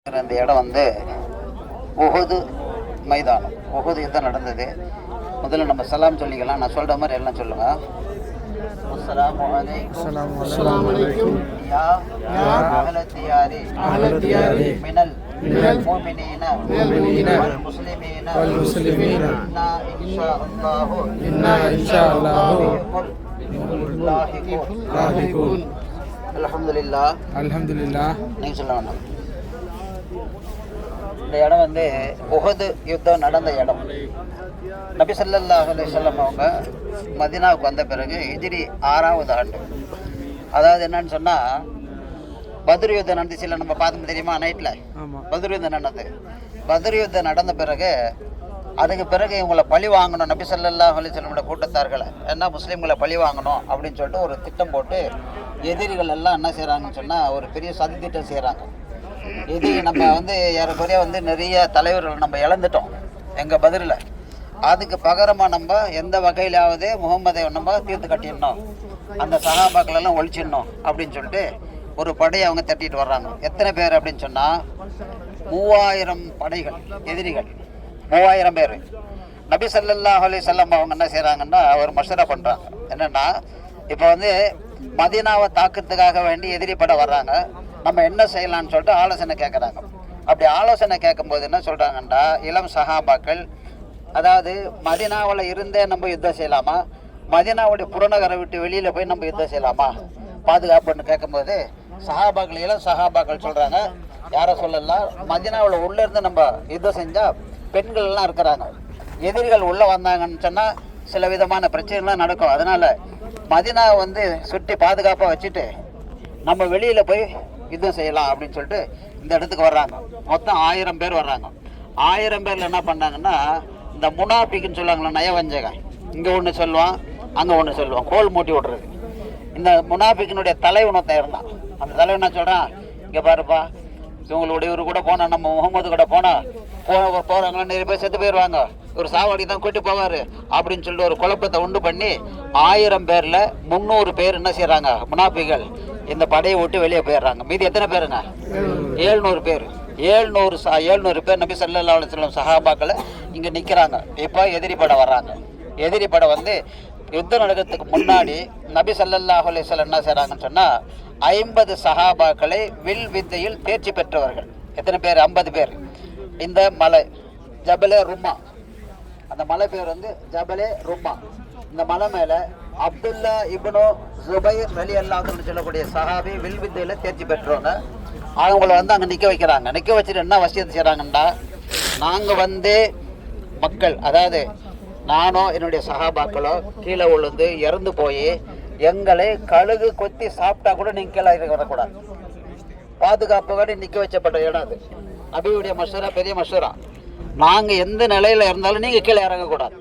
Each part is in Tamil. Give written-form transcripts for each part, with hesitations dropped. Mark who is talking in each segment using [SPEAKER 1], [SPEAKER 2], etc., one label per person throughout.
[SPEAKER 1] அந்த இடம் வந்து உஹது மைதானம். உஹது யுத்தம் நடந்தது. முதல்ல நம்ம சலாம் சொல்லிக்கலாம். நான் சொல்ற மாதிரி எல்லாம் சொல்லுங்க. அஸ்ஸலாமு அலைக்கும் யா அஹ்லத் தியாரி மினல் முஃமினீன வல் முஸ்லிமீன இன்னா இன்ஷா அல்லாஹு லாஹிகூன். அல்ஹம்துலில்லாஹ். நீங்க சொல்ல வேண்டாம். இந்த இடம் வந்து உஹது யுத்தம் நடந்த இடம். நபி ஸல்லல்லாஹு அலைஹி வஸல்லம் அவங்க மதீனாவுக்கு வந்த பிறகு ஹிஜ்ரி 6வது ஆண்டு. அதாவது என்னன்னு சொன்னால், பத்ர் யுத்தம் நடந்துச்சு இல்லை, நம்ம பார்த்து தெரியுமா நைட்டில் பத்ர் யுத்தம் நடந்தது. பத்ர் யுத்தம் நடந்த பிறகு அதுக்கு பிறகு இவங்களை பழி வாங்கணும், நபி ஸல்லல்லாஹு அலைஹி வஸல்லமோட கூட்டத்தார்களை என்ன முஸ்லீம்களை பழி வாங்கணும் அப்படின்னு சொல்லிட்டு ஒரு திட்டம் போட்டு எதிரிகள் எல்லாம் என்ன செய்கிறாங்கன்னு சொன்னால் ஒரு பெரிய சதி திட்டம் செய்கிறாங்க. இது நம்ம வந்து ஏறக்குறைய வந்து நிறைய தலைவர்கள் நம்ம இழந்துட்டோம் எங்கள் பதிலில். அதுக்கு பகரமாக நம்ம எந்த வகையிலாவது முகம்மதை நம்ம தீர்த்து கட்டிடணும், அந்த சஹாபாக்களெல்லாம் ஒழிச்சிடணும் அப்படின்னு சொல்லிட்டு ஒரு படையை அவங்க தட்டிட்டு வர்றாங்க. எத்தனை பேர் அப்படின்னு சொன்னால் 3000 படைகள், எதிரிகள் 3000 பேர். நபி ஸல்லல்லாஹு அலைஹி வஸல்லம் அவங்க என்ன செய்கிறாங்கன்னா ஒரு மஷரா பண்ணுறாங்க. என்னென்னா, இப்போ வந்து மதீனாவை தாக்கத்துக்காக வேண்டி எதிரி படை வர்றாங்க, நம்ம என்ன செய்யலான்னு சொல்லிட்டு ஆலோசனை கேட்குறாங்க. அப்படி ஆலோசனை கேட்கும்போது என்ன சொல்கிறாங்கன்னா, இளம் சஹாபாக்கள், அதாவது மதீனாவில் இருந்தே நம்ம யுத்தம் செய்யலாமா, மதீனாவுடைய புறநகரை விட்டு வெளியில் போய் நம்ம யுத்தம் செய்யலாமா பாதுகாப்புன்னு கேட்கும்போது சஹாபாக்கள், இளம் சஹாபாக்கள் சொல்கிறாங்க, யாரை சொல்லலாம், மதீனாவில் உள்ளே இருந்து நம்ம யுத்தம் செஞ்சால் பெண்கள்லாம் இருக்கிறாங்க, எதிரிகள் உள்ளே வந்தாங்கன்னு சொன்னால் சில விதமான பிரச்சனைலாம் நடக்கும், அதனால் மதீனாவை வந்து சுற்றி பாதுகாப்பாக வச்சுட்டு நம்ம வெளியில் போய் யுத்தம் செய்யலாம் அப்படின்னு சொல்லிட்டு இந்த இடத்துக்கு வர்றாங்க. மொத்தம் 1000 பேர் வர்றாங்க. 1000 பேரில் என்ன பண்ணாங்கன்னா, இந்த முனாஃபிக்குன்னு சொல்லுவாங்களே, நயவஞ்சகன், இங்கே ஒன்று சொல்லுவான் அங்கே ஒன்று சொல்லுவான், கோல் மூட்டி விட்றது. இந்த முனாஃபிக்கினுடைய தலைவனத்தை இருந்தான். அந்த தலைவன் என்ன சொல்கிறான், இங்கே பாருப்பா, இவங்களுடைய இவரு கூட போனால், நம்ம முகமது கூட போனால் போகிறாங்களா நிறைய பேர் செத்து போயிடுவாங்க, ஒரு சாவடி தான் கூட்டி போவார் அப்படின்னு சொல்லிட்டு ஒரு குழப்பத்தை உண்டு பண்ணி 1000 பேரில் 300 பேர் என்ன செய்கிறாங்க, முனாஃபிகள் இந்த படையை விட்டு வெளியே போயிடுறாங்க. மீதி எத்தனை பேருங்க? 700 பேர். 700 பேர் நபி ஸல்லல்லாஹு அலைஹி வஸல்லம் சஹாபாக்களை இங்கே நிற்கிறாங்க. இப்போ எதிரி படை வர்றாங்க. எதிரி படை வந்து யுத்தம் நடக்கிறதுக்கு முன்னாடி நபி ஸல்லல்லாஹு அலைஹி வஸல்லம் என்ன செய்கிறாங்கன்னு சொன்னால், 50 சஹாபாக்களை வில் வித்தையில் தேர்ச்சி பெற்றவர்கள். எத்தனை பேர்? 50 பேர். இந்த மலை ஜபலே ரும்மா, அந்த மலை பேர் வந்து ஜபலே ரும்மா. இந்த மலை மேலே அப்துல்லா இப்னு ஜுபைர் ரலியல்லாஹு அன்ஹு சொல்லக்கூடிய சஹாபி வில் வித்தையில் தேர்ச்சி பெற்றவங்க. அவங்கள வந்து அங்கே நிற்க வைக்கிறாங்க. நிற்க வச்சுட்டு என்ன வசியத்தை செய்கிறாங்கன்னா, நாங்கள் வந்து மக்கள், அதாவது நானோ என்னுடைய சஹாபாக்களோ கீழே விழுந்து இறந்து போய் எங்களை கழுகு கொத்தி சாப்பிட்டா கூட நீங்கள் கீழே வரக்கூடாது, பாதுகாப்புக்காக நிற்க வச்சப்பட்ட இடம் அது. நபியுடைய மஷூரா, பெரிய மஷூரா. நாங்கள் எந்த நிலையில் இருந்தாலும் நீங்கள் கீழே இறங்கக்கூடாது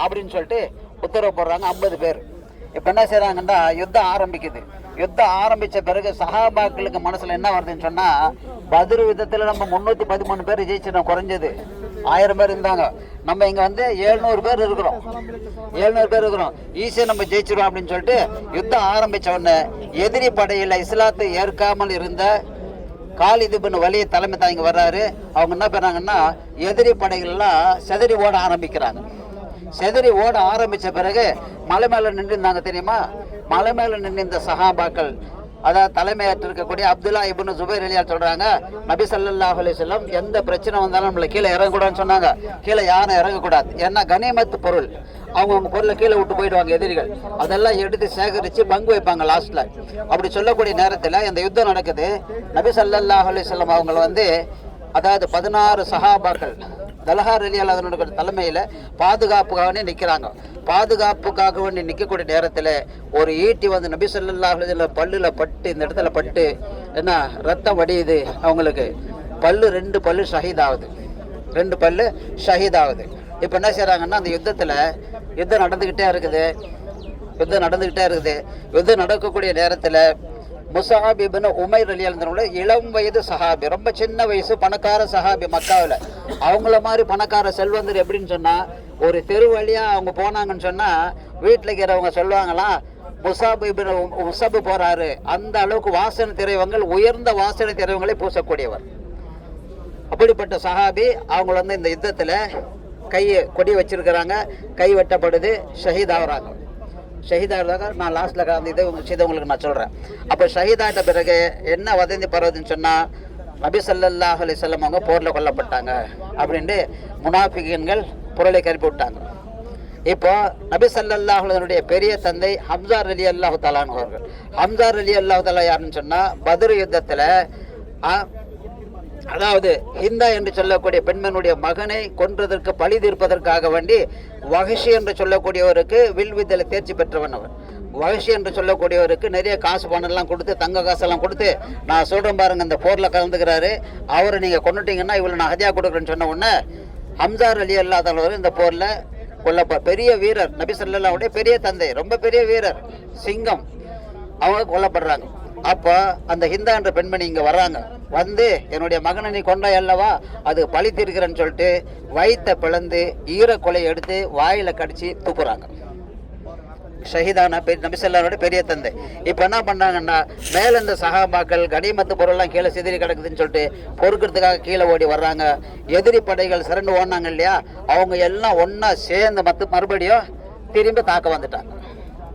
[SPEAKER 1] அப்படின்னு சொல்லிட்டு உத்தரவு போடுறாங்க. 50 பேர். இப்போ என்ன செய்கிறாங்கன்னா, யுத்தம் ஆரம்பிக்குது. யுத்தம் ஆரம்பித்த பிறகு சஹாபாக்களுக்கு மனசில் என்ன வருதுன்னு சொன்னால், பத்ர் யுத்தத்தில் நம்ம 313 பேர் ஜெயிச்சிடணும், குறைஞ்சது 1000 பேர் இருந்தாங்க, நம்ம இங்கே வந்து 700 பேர் இருக்கிறோம், 700 பேர் இருக்கிறோம், ஈஸியாக நம்ம ஜெயிச்சிடும் அப்படின்னு சொல்லிட்டு யுத்தம் ஆரம்பித்த உடனே எதிரி படையில் இஸ்லாத்தை ஏற்காமல் இருந்த காலித் இப்னு வலீத் தலைமை தாங்கி வர்றாரு. அவங்க என்ன பண்ணாங்கன்னா, எதிரி படைகள்லாம் செதறி ஓட ஆரம்பிக்கிறாங்க. செதறி ஓட ஆரம்பித்த பிறகு மலை மேலே நின்று இருந்தாங்க தெரியுமா, மலை மேலே நின்று இந்த சஹாபாக்கள், அதாவது தலைமையேற்று இருக்கக்கூடிய அப்துல்லா இப்னு ஜுபைர் ரலியல்லாஹு சொல்கிறாங்க, நபி ஸல்லல்லாஹு அலைஹி வஸல்லம் எந்த பிரச்சனை வந்தாலும் நம்மளை கீழே இறங்கக்கூடாதுன்னு சொன்னாங்க. கீழே யாரும் இறங்கக்கூடாது, ஏன்னா கனிமத்து பொருள், அவங்க பொருளை கீழே விட்டு போயிடுவாங்க எதிரிகள், அதெல்லாம் எடுத்து சேகரித்து பங்கு வைப்பாங்க லாஸ்ட்டில். அப்படி சொல்லக்கூடிய நேரத்தில் இந்த யுத்தம் நடக்குது. நபி ஸல்லல்லாஹு அலைஹி வஸல்லம் அவங்க வந்து, அதாவது 16 சஹாபாக்கள் தல்ஹா ரலியல்லாஹு அன்ஹு தலைமையில் பாதுகாப்புக்காக நிற்கிறாங்க. பாதுகாப்புக்காக வேண்டி நிற்கக்கூடிய நேரத்தில் ஒரு ஈட்டி வந்து நபி ஸல்லல்லாஹு அலைஹி வஸல்லம் பல்லில் பட்டு, இந்த இடத்துல பட்டு என்ன ரத்தம் வடியுது அவங்களுக்கு. 2 பல்லு ஷஹீதாகுது, 2 பல்லு ஷஹீதாகுது. இப்போ என்ன செய்கிறாங்கன்னா, அந்த யுத்தம் நடந்துக்கிட்டே இருக்குது. யுத்தம் நடக்கக்கூடிய நேரத்தில் முஸஅப் இப்னு உமைர் ரலியல்லாஹு அன்ஹு இளம் வயது சஹாபி, ரொம்ப சின்ன வயசு பணக்கார சஹாபி மக்காவில். அவங்கள மாதிரி பணக்கார செல்வந்தர் எப்படின்னு சொன்னால், ஒரு தெரு வழியாக அவங்க போனாங்கன்னு சொன்னால் வீட்டில் இருக்கிறவங்க சொல்லுவாங்களாம், முஸஅப் போகிறாரு, அந்த அளவுக்கு வாசனை திரைவங்கள், உயர்ந்த வாசனை திரைவங்களை பூசக்கூடியவர். அப்படிப்பட்ட சஹாபி அவங்க வந்து இந்த யுத்தத்தில் கொடி வச்சிருக்கிறாங்க, கை வெட்டப்படுது, ஷஹீதாகிறாங்க. ஷஹீதாகிறாங்க. நான் லாஸ்ட்டில் அந்த இதை உங்களுக்கு நான் சொல்கிறேன். அப்போ ஷஹீதாகிட்ட பிறகு என்ன வதந்தி பரவுதுன்னு சொன்னால், நபி ஸல்லல்லாஹு அலைஹி வஸல்லம் அவங்க போரில் கொல்லப்பட்டாங்க அப்படின்ட்டு முனாஃபிகீன்கள் புரளை கிளப்பி விட்டாங்க. இப்போ நபி ஸல்லல்லாஹு அலைஹி பெரிய தந்தை ஹம்ஸா ரலியல்லாஹு தஆலா அவர்கள். ஹம்ஸா ரலியல்லாஹு தஆலா யாருன்னு சொன்னால், பத்ர் யுத்தத்தில் அதாவது ஹிந்தா என்று சொல்லக்கூடிய பெண்மனுடைய மகனை கொன்றதற்கு பழி தீர்ப்பதற்காக வேண்டி வஹஷி என்று சொல்லக்கூடியவருக்கு வில்வித்தையில் தேர்ச்சி பெற்றவன் அவர். வஹஷி என்று சொல்லக்கூடியவருக்கு நிறைய காசு பணம்லாம் கொடுத்து, தங்க காசெல்லாம் கொடுத்து, நான் சொல்கிறேன் பாருங்க, இந்த போரில் கலந்துக்கிறாரு, அவரை நீங்கள் கொண்டுட்டீங்கன்னா இவ்வளோ நான் ஹதியா கொடுக்குறேன்னு சொன்ன உடனே ஹம்ஸா ரலியல்லாஹு தஆலா இந்த போரில் பெரிய வீரர், நபி ஸல்லல்லாஹு அலைஹி பெரிய தந்தை, ரொம்ப பெரிய வீரர், சிங்கம், அவங்க கொல்லப்படுறாங்க. அப்போ அந்த ஹிந்தா என்ற பெண்மணி இங்கே வர்றாங்க. வந்து என்னுடைய மகனை நீ கொண்டாய் அல்லவா, அது பழி தீர்க்கிறேன்னு சொல்லிட்டு வயிற்றை பிளந்து ஈரக்கொலையை எடுத்து வாயில் கடிச்சு தூக்குறாங்க. ஷஹீதான நபி ஸல்லல்லாஹு பெரிய தந்தை. இப்போ என்ன பண்ணுறாங்கன்னா, மேலே இந்த சஹாபாக்கள் கனிமத்து பொருள்லாம் கீழே சிதறி கிடக்குதுன்னு சொல்லிட்டு பொறுக்கிறதுக்காக கீழே ஓடி வர்றாங்க. எதிரி படைகள் சிறண்டு ஓடினாங்க இல்லையா, அவங்க எல்லாம் ஒன்றா சேர்ந்து மறுபடியும் திரும்பி தாக்க வந்துட்டாங்க.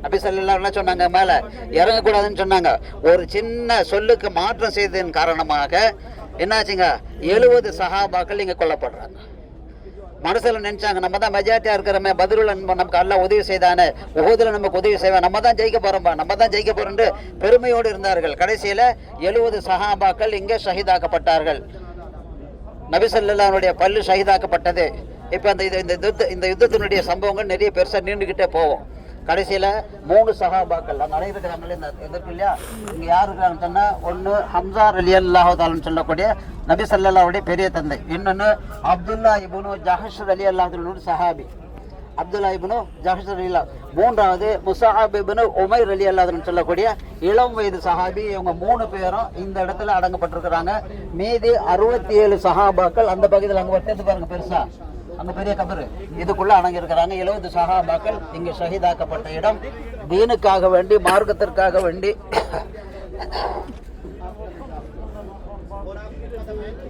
[SPEAKER 1] நபி ஸல்லல்லாஹு என்ன சொன்னாங்க, மேலே இறங்கக்கூடாதுன்னு சொன்னாங்க. ஒரு சின்ன சொல்லுக்கு மாற்றம் செய்ததன் காரணமாக என்னாச்சுங்க, 70 சஹாபாக்கள் இங்கே கொல்லப்படுறாங்க. மனசில் நினச்சாங்க, நம்ம தான் மெஜாரிட்டியாக இருக்கிறோமே, பத்ருல நமக்கு எல்லாம் உதவி செய்தானே, உஹுதுல நமக்கு உதவி செய்வேன், நம்ம தான் ஜெயிக்க போகிறோம்பா, நம்ம தான் ஜெயிக்க போகிறோன்னு பெருமையோடு இருந்தார்கள். கடைசியில் 70 சஹாபாக்கள் இங்கே ஷஹீதாக்கப்பட்டார்கள். நபி ஸல்லல்லாஹுடைய பல்லு ஷஹீதாக்கப்பட்டது. இப்போ இந்த யுத்தத்தினுடைய சம்பவங்கள் நிறைய பெருசாக நீண்டுக்கிட்டே போவோம். கடைசியில் 3 சஹாபாக்கள் அங்கே அனைவருக்கிறாங்களே, இந்த எதிர்க்கு இல்லையா, இங்கே யார் இருக்கிறாங்கன்னு சொன்னால், ஒன்று ஹம்ஸா ரலியல்லாஹு தஆலான்னு சொல்லக்கூடிய நபி ஸல்லல்லாஹுடைய பெரிய தந்தை, இன்னொன்று அப்துல்லா இப்னு ஜஹஷ் ரலியல்லாஹு சஹாபி, அப்துல்லா இப்னு ஜஹஷ் ரலியல்லாஹு, மூன்றாவது முஸஅப் இப்னு உமைர் ரலியல்லாஹு சொல்லக்கூடிய இளம் வயது சஹாபி. இவங்க 3 பேரும் இந்த இடத்துல அடங்கப்பட்டிருக்கிறாங்க. மீதி 67 சஹாபாக்கள் அந்த பகுதியில் அங்கே வட்டத்து பாருங்க, பெருசா அங்கே பெரிய கபரு, இதுக்குள்ள அடங்கியிருக்கிறாங்க. 70 சஹாபாக்கள் இங்கே ஷஹீதாக்கப்பட்ட இடம். தீனுக்காக வேண்டி, மார்க்கத்திற்காக வேண்டி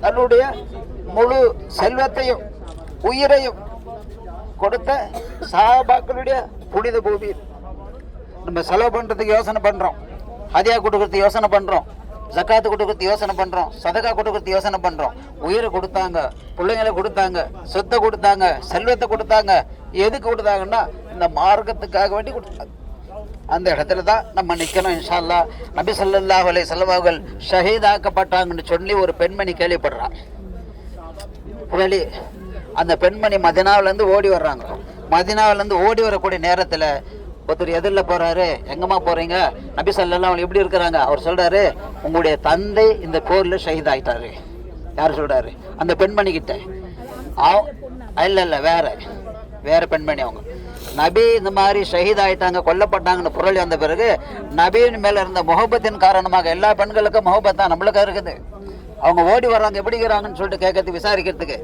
[SPEAKER 1] தன்னுடைய முழு செல்வத்தையும் உயிரையும் கொடுத்த சஹாபாக்களுடைய புனித பூமி நம்ம செலவு பண்றதுக்கு யோசனை பண்றோம், ஹதியா கொடுக்கறதுக்கு யோசனை பண்றோம், ஜக்காத்து கொடுக்கறது யோசனை பண்றோம், சதகா கொடுக்கறது யோசனை பண்றோம். உயிரை கொடுத்தாங்க, பிள்ளைங்களை கொடுத்தாங்க, சொத்தை கொடுத்தாங்க, செல்வத்தை கொடுத்தாங்க. எதுக்கு கொடுத்தாங்கன்னா இந்த மார்க்கத்துக்காக வேண்டி கொடுத்தாங்க. அந்த இடத்துல தான் நம்ம நிற்கணும் இன்ஷா அல்லாஹ். நபி ஸல்லல்லாஹு அலைஹி வஸல்லம் அவர்கள் ஷஹீதாக்கப்பட்டாங்கன்னு சொல்லி ஒரு பெண்மணி கேள்விப்படுறாங்க. அந்த பெண்மணி மதீனாவிலேருந்து ஓடி வர்றாங்க. மதீனாவிலேருந்து ஓடி வரக்கூடிய நேரத்தில் ஒருத்தர் எதிரில் போகிறாரு, எங்கம்மா போகிறீங்க, நபி ஸல்லல்லாஹு அலைஹி எப்படி இருக்கிறாங்க, அவர் சொல்கிறாரு, உங்களுடைய தந்தை இந்த போரில் ஷஹீத் ஆகிட்டாரு. யார் சொல்கிறாரு? அந்த பெண்மணிக்கிட்ட. இல்லை வேற பெண்மணி. அவங்க நபி இந்த மாதிரி ஷஹீத் ஆகிட்டாங்க, கொல்லப்பட்டாங்கன்னு பொருள் வந்த பிறகு நபியின் மேலே இருந்த முகப்பத்தின் காரணமாக, எல்லா பெண்களுக்கும் முகப்பத் தான் நம்மளுக்கு இருக்குது, அவங்க ஓடி வர்றாங்க, எப்படி இருக்கிறாங்கன்னு சொல்லிட்டு கேட்கறதுக்கு விசாரிக்கிறதுக்கு.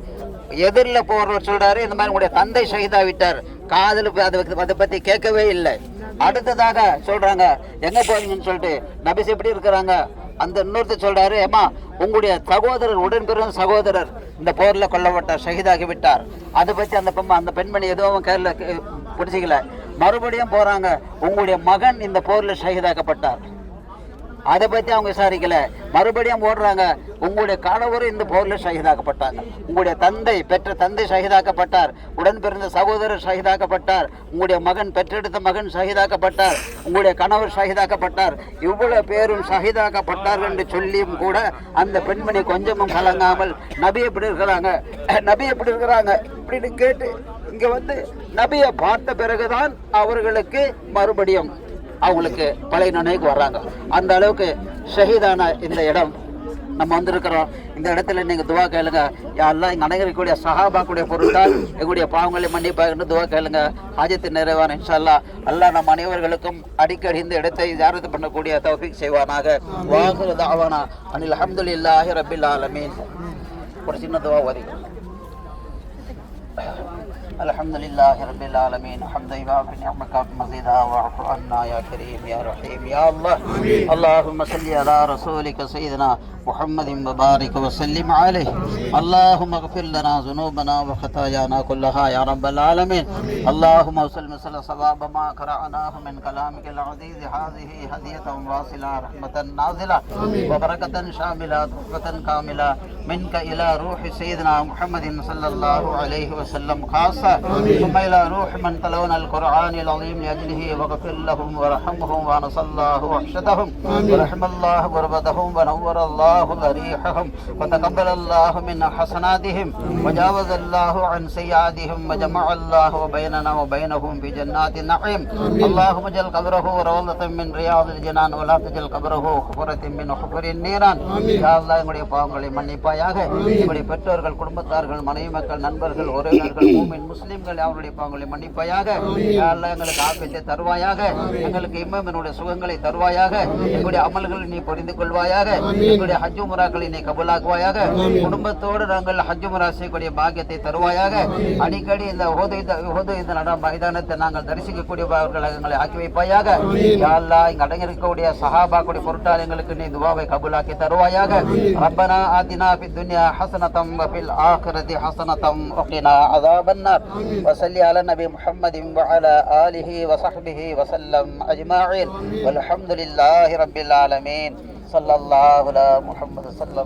[SPEAKER 1] எதிரில் போகிறவர் சொல்கிறாரு, இந்த மாதிரி உங்களுடைய தந்தை ஷஹீதாகிட்டார், காதல் அதை பற்றி கேட்கவே இல்லை. அடுத்ததாக சொல்கிறாங்க, எங்கே போறீங்கன்னு சொல்லிட்டு, நபிஸ் எப்படி இருக்கிறாங்க. அந்த இன்னொருத்தர் சொல்கிறாரு, ஏமா உங்களுடைய சகோதரர், உடன்பிறந்த சகோதரர் இந்த போரில் கொல்லப்பட்டார், ஷஹீதாகி விட்டார். அதை பற்றி அந்த பெண்மணி எதுவும் கேரள பிடிச்சிக்கல. மறுபடியும் போகிறாங்க, உங்களுடைய மகன் இந்த போரில் ஷஹீதாக்கப்பட்டார், அதை பற்றி அவங்க விசாரிக்கல. மறுபடியும் ஓடுறாங்க, உங்களுடைய கணவரும் இந்த போரில் ஷஹீதாக்கப்பட்டாங்க, உங்களுடைய தந்தை பெற்ற தந்தை ஷஹீதாக்கப்பட்டார், உடன் பிறந்த சகோதரர் ஷஹீதாக்கப்பட்டார், உங்களுடைய மகன் பெற்றெடுத்த மகன் ஷஹீதாக்கப்பட்டார், உங்களுடைய கணவர் ஷஹீதாக்கப்பட்டார், இவ்வளவு பேரும் ஷஹீதாக்கப்பட்டார்கள் என்று சொல்லியும் கூட அந்த பெண்மணி கொஞ்சமும் கலங்காமல் நபி எப்படி இருக்கிறாங்க, நபி எப்படி இருக்கிறாங்க அப்படின்னு கேட்டு இங்கே வந்து நபியை பார்த்த பிறகுதான் அவர்களுக்கு மறுபடியும் அவங்களுக்கு பழைய நினைவுக்கு வர்றாங்க. அந்த அளவுக்கு ஷஹீதான இந்த இடம் நம்ம வந்திருக்கிறோம். இந்த இடத்துல நீங்கள் துவா கேளுங்க, யாரெல்லாம் இங்கே அனைவருக்கூடிய சஹாபாக்குடைய பொருட்கள் எங்களுடைய பாவங்களை மன்னிப்பாக துவா கேளுங்க, ஹாஜத்து நிறைவான இன்ஷா அல்லாஹ். அல்லாஹ் நம் அனைவர்களுக்கும் அடிக்கடி இந்த இடத்தை ஜியாரத் பண்ணக்கூடிய தௌஃபீக் செய்வானாக. வாஹிரு தஅவானா அனில் ஹம்துலில்லாஹி ரப்பில் ஆலமீன். ஒரு சின்ன துவா ஓதி. الحمد لله رب العالمين حمدا يوافي نعمك مزيدا واعف عنا يا كريم يا رحيم يا الله. اللهم صل على رسولك سيدنا محمد وبارك وسلم عليه. اللهم اغفر لنا ذنوبنا وخطايانا كلها يا رب العالمين. اللهم وصل مثل صواب ما قرأناه من كلامك العزيز هذه هدية واصلة رحمة نازلة وبركة شاملة تحفة كاملة منك إلى روح سيدنا محمد صلى الله عليه وسلم خاصة ثم إلى روح من تلون القرآن العظيم لأجله واغفر لهم ورحمهم وانص الله وحشتهم ورحم الله غربتهم ونور الله ضريحهم وتقبل الله من حسناتهم وجاوز الله عن سيئاتهم وجمع الله بيننا وبينهم في جنات النعيم. اللهم اجعل قبره روضة من رياض الجنان ولا تجعل قبره حفرة من حفر النيران. يا الله எங்களுடைய பாவங்களை மன்னிப்பாயாக. எங்களுடைய பெற்றோர்கள், குடும்பத்தார்கள், மனைவி மக்கள், நண்பர்கள், உறவினர்கள், மூமின் முஸ்லிம்கள் அவருடைய பாவங்களை மன்னிப்பாயாக. யா அல்லாஹ் எங்களுக்கு ஆபியத்தை தருவாயாக. எங்களுக்கு இம்மாமினுடைய சுகங்களை தருவாயாக. எங்களுடைய அமல்களை நீ புரிந்து கொள்வாயாக. எங்களுடைய ஹஜ் உம்ராக்களை நீ கபூலாக்குவாயாக. குடும்பத்தோடு நாங்கள் ஹஜ் உம்ரா செய்யக்கூடிய பாக்கியத்தை தருவாயாக. அடிக்கடி இந்த மைதானத்தை நாங்கள் தரிசிக்கக்கூடியவர்களை எங்களை ஆக்கி வைப்பாயாக. யா அல்லாஹ் இங்கு அடங்கியிருக்கக்கூடிய சஹாபாக்குடைய பொருட்டால் எங்களுக்கு நீ துவாவை கபூலாக்கி தருவாயாக. ரப்பனா ஆதினா ஃபித் துன்யா ஹஸனதம் வ ஃபில் ஆகிரதி ஹஸனதம் வ கினா அஸாபன் நார். வஸல்லி அலா நபி முஹம்மதின் வ அலா ஆலிஹி வ ஸஹ்பிஹி வ ஸல்லம் அஜ்மஈன். வல்ஹம்துலில்லாஹி ரப்பில் ஆலமீன். ஸல்லல்லாஹு அலா முஹம்மது ஸல்லல்லாஹு